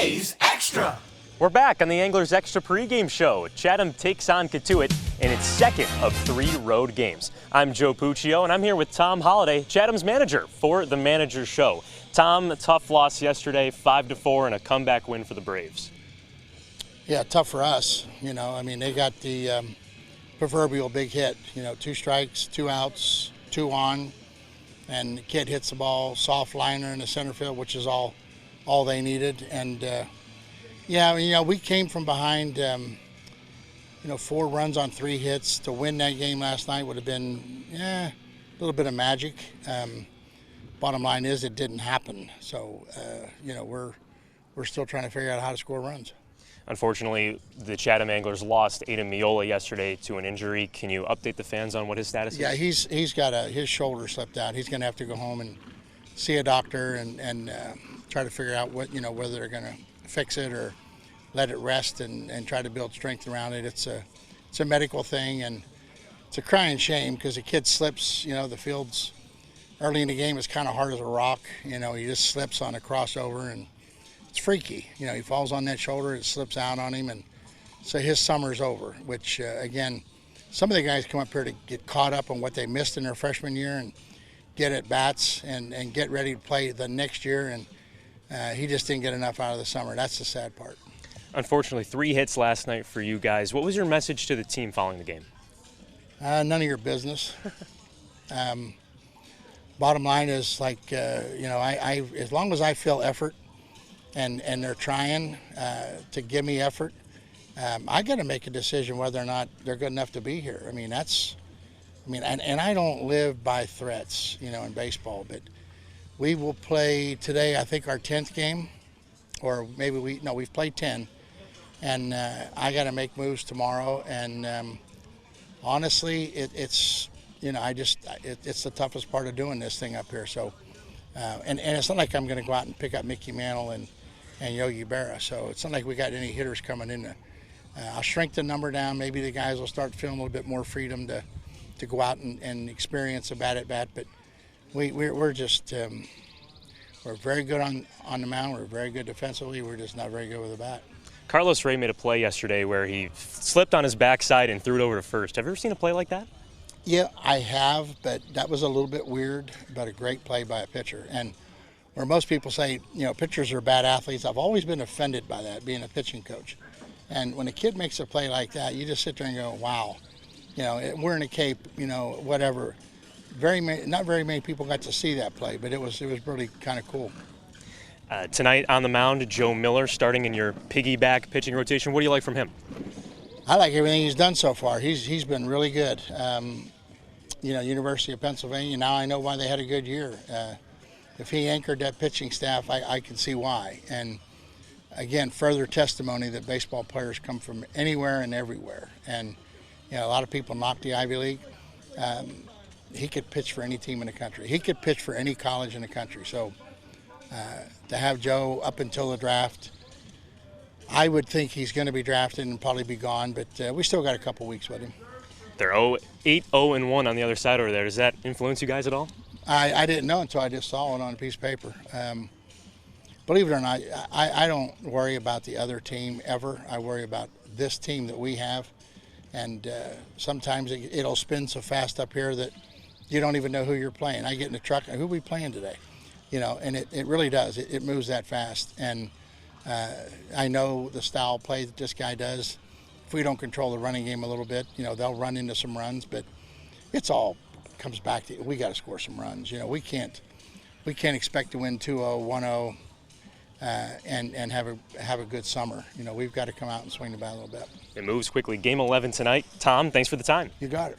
Today's Extra. We're back on the Anglers Extra pregame show. Chatham takes on Katuitt in its second of 3 road games. I'm Joe Puccio, and I'm here with Tom Holliday, Chatham's manager, for the Manager's Show. Tom, a tough loss yesterday, 5-4, and a comeback win for the Braves. Yeah, tough for us. I mean, they got the proverbial big hit. 2 strikes, 2 outs, 2 on, and the kid hits the ball, soft liner in the center field, which is all they needed. And we came from behind, 4 runs on 3 hits. To win that game last night would have been, a little bit of magic. Bottom line is it didn't happen. So, we're still trying to figure out how to score runs. Unfortunately, the Chatham Anglers lost Aydah Mola yesterday to an injury. Can you update the fans on what his status is? Yeah, he's got his shoulder slipped out. He's going to have to go home and see a doctor and try to figure out whether they're going to fix it or let it rest and try to build strength around it. It's a medical thing, and it's a crying shame because the kid slips. The field's early in the game is kind of hard as a rock. He just slips on a crossover, and it's freaky. He falls on that shoulder, it slips out on him, and so his summer's over, which, again, some of the guys come up here to get caught up on what they missed in their freshman year and get at bats and get ready to play the next year, and he just didn't get enough out of the summer. That's the sad part. Unfortunately, 3 hits last night for you guys. What was your message to the team following the game? None of your business. Bottom line is, I as long as I feel effort, and they're trying to give me effort, I got to make a decision whether or not they're good enough to be here. And I don't live by threats, in baseball, but we will play today, I think, our 10th game, or maybe we've played 10, and I got to make moves tomorrow, and honestly, it's the toughest part of doing this thing up here. So, and it's not like I'm going to go out and pick up Mickey Mantle and Yogi Berra. So it's not like we got any hitters coming in. I'll shrink the number down. Maybe the guys will start feeling a little bit more freedom to go out and experience a bat at bat. But we're just we're very good on the mound. We're very good defensively. We're just not very good with the bat. Carlos Ray made a play yesterday where he slipped on his backside and threw it over to first. Have you ever seen a play like that? Yeah, I have, but that was a little bit weird, but a great play by a pitcher. And where most people say, pitchers are bad athletes, I've always been offended by that, being a pitching coach. And when a kid makes a play like that, you just sit there and go, wow. We're in a Cape, whatever. Not very many people got to see that play, but it was really kind of cool. Tonight on the mound, Joe Miller starting in your piggyback pitching rotation. What do you like from him? I like everything he's done so far. He's been really good. University of Pennsylvania, now I know why they had a good year. If he anchored that pitching staff, I can see why. And again, further testimony that baseball players come from anywhere and everywhere. And a lot of people knock the Ivy League. He could pitch for any team in the country. He could pitch for any college in the country. So to have Joe up until the draft, I would think he's going to be drafted and probably be gone, but we still got a couple weeks with him. They're 8-0-1 on the other side over there. Does that influence you guys at all? I didn't know until I just saw it on a piece of paper. Believe it or not, I don't worry about the other team ever. I worry about this team that we have, and sometimes it'll spin so fast up here that you don't even know who you're playing. I get in the truck, who are we playing today? And it really does. It moves that fast, and I know the style of play that this guy does. If we don't control the running game a little bit, they'll run into some runs, but it's all comes back to we got to score some runs. We can't expect to win 2-0, 1-0, and have a good summer. We've got to come out and swing the bat a little bit. It moves quickly. Game 11 tonight. Tom, thanks for the time. You got it.